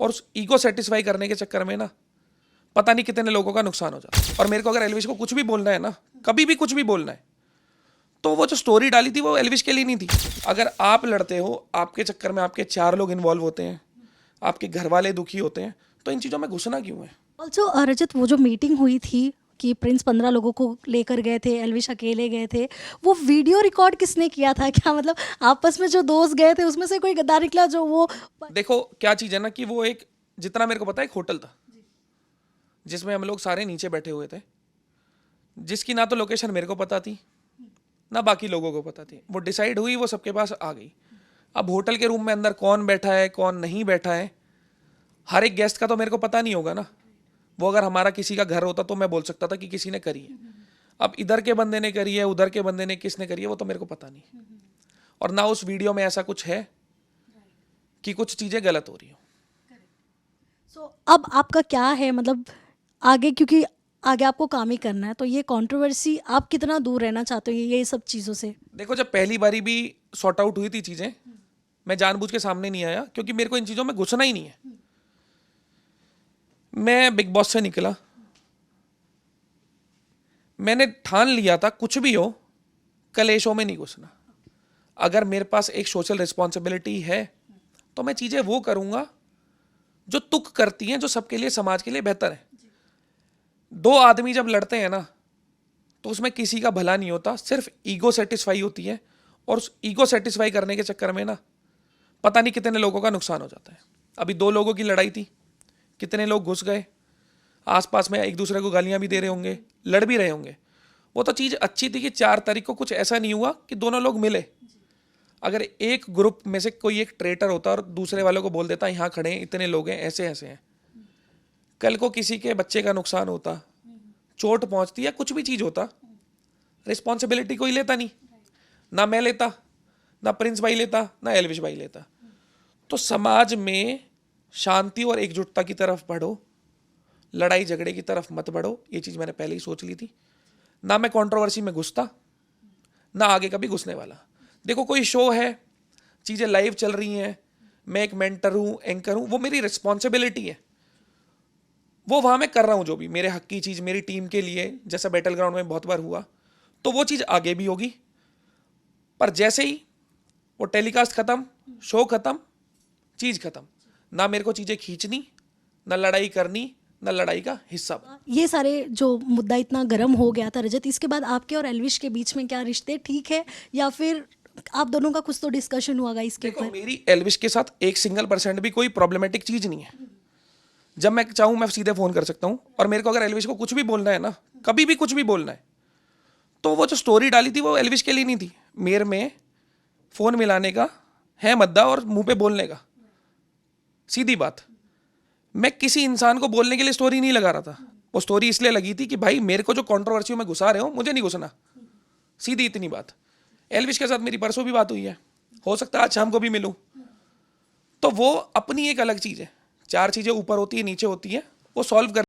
और उस ego satisfy करने के चक्कर में ना पता नहीं कितने लोगों का नुकसान हो जाता है। और मेरे को अगर एल्विश को कुछ भी बोलना है ना, कभी भी कुछ भी बोलना है, तो वो जो स्टोरी डाली थी वो एल्विश के लिए नहीं थी। अगर आप लड़ते हो, आपके चक्कर में आपके 4 लोग इन्वॉल्व होते हैं, आपके घर वाले दुखी होते हैं, तो इन चीज़ों में घुसना क्यों है? ऑल्सो रजत, वो जो मीटिंग हुई थी कि प्रिंस 15 लोगों को लेकर गए थे, एल्विश अकेले गए थे, वो वीडियो रिकॉर्ड किसने किया था? क्या मतलब आपस में जो दोस्त गए थे उसमें से कोई गद्दार निकला जो वो? देखो क्या चीज़ है ना कि वो एक, जितना मेरे को पता है, एक होटल था जिसमें हम लोग सारे नीचे बैठे हुए थे, जिसकी ना तो लोकेशन मेरे को पता थी ना बाकी लोगों को पता थी। वो डिसाइड हुई, वो सबके पास आ गई। अब होटल के रूम में अंदर कौन बैठा है कौन नहीं बैठा है, हर एक गेस्ट का तो मेरे को पता नहीं होगा ना। वो अगर हमारा किसी का घर होता तो मैं बोल सकता था कि किसी ने करी है। अब इधर के बंदे ने करी है, उधर के बंदे ने किसने करी है, वो तो मेरे को पता नहीं। और ना उस वीडियो में ऐसा कुछ है कि कुछ चीज़ें गलत हो रही हो। सो अब आपका क्या है, मतलब आगे, क्योंकि आगे आपको काम ही करना है, तो ये कंट्रोवर्सी आप कितना दूर रहना चाहते हो ये सब चीज़ों से? देखो, जब पहली बारी भी सॉर्ट आउट हुई थी चीज़ें, मैं जानबूझ के सामने नहीं आया क्योंकि मेरे को इन चीज़ों में घुसना ही नहीं है। मैं बिग बॉस से निकला, मैंने ठान लिया था कुछ भी हो कलेशों में नहीं घुसना। अगर मेरे पास एक सोशल रिस्पॉन्सिबिलिटी है तो मैं चीज़ें वो करूँगा जो तुक करती हैं, जो सबके लिए, समाज के लिए बेहतर है। 2 आदमी जब लड़ते हैं ना तो उसमें किसी का भला नहीं होता, सिर्फ ईगो सेटिस्फाई होती है। और उस ईगो सेटिस्फाई करने के चक्कर में ना पता नहीं कितने लोगों का नुकसान हो जाता है। अभी 2 लोगों की लड़ाई थी, कितने लोग घुस गए, आसपास में एक दूसरे को गालियां भी दे रहे होंगे, लड़ भी रहे होंगे। वो तो चीज़ अच्छी थी कि 4 तारीख को कुछ ऐसा नहीं हुआ कि दोनों लोग मिले। अगर एक ग्रुप में से कोई एक ट्रेटर होता और दूसरे वालों को बोल देता यहाँ खड़े हैं, इतने लोग हैं, ऐसे ऐसे हैं, कल को किसी के बच्चे का नुकसान होता, चोट पहुंचती या कुछ भी चीज़ होता, रिस्पॉन्सिबिलिटी कोई लेता नहीं। ना मैं लेता, ना प्रिंस भाई लेता, ना एल्विश भाई लेता। तो समाज में शांति और एकजुटता की तरफ बढ़ो, लड़ाई झगड़े की तरफ मत बढ़ो। ये चीज़ मैंने पहले ही सोच ली थी। ना मैं कंट्रोवर्सी में घुसता, ना आगे कभी घुसने वाला। देखो, कोई शो है, चीज़ें लाइव चल रही हैं, मैं एक मेंटर हूँ, एंकर हूँ, वो मेरी रिस्पॉन्सिबिलिटी है। वो वहाँ मैं कर रहा हूँ जो भी मेरे हक की चीज़, मेरी टीम के लिए, जैसा बैटल ग्राउंड में बहुत बार हुआ, तो वो चीज़ आगे भी होगी। पर जैसे ही वो टेलीकास्ट ख़त्म, शो ख़त्म, चीज़ ख़त्म, ना मेरे को चीज़ें खींचनी, ना लड़ाई करनी, ना लड़ाई का हिस्सा बनना। ये सारे जो मुद्दा इतना गर्म हो गया था रजत, इसके बाद आपके और एल्विश के बीच में क्या रिश्ते ठीक है, या फिर आप दोनों का कुछ तो डिस्कशन हुआ इसके देखो, ऊपर? मेरी एल्विश के साथ 1% भी कोई प्रॉब्लमेटिक चीज़ नहीं है। जब मैं चाहूँ मैं सीधे फ़ोन कर सकता हूँ। और मेरे को अगर एल्विश को कुछ भी बोलना है ना, कभी भी कुछ भी बोलना है, तो वो जो स्टोरी डाली थी वो एल्विश के लिए नहीं थी, मेरे में फ़ोन मिलाने का है मुद्दा और मुंह पे बोलने का। सीधी बात, मैं किसी इंसान को बोलने के लिए स्टोरी नहीं लगा रहा था। वो स्टोरी इसलिए लगी थी कि भाई मेरे को जो कंट्रोवर्सी में घुसा रहे हो, मुझे नहीं घुसना। सीधी इतनी बात। एल्विश के साथ मेरी परसों भी बात हुई है, हो सकता है आज शाम को भी मिलूं। तो वो अपनी एक अलग चीज़ है। 4 चीज़ें ऊपर होती है, नीचे होती है, वो सॉल्व कर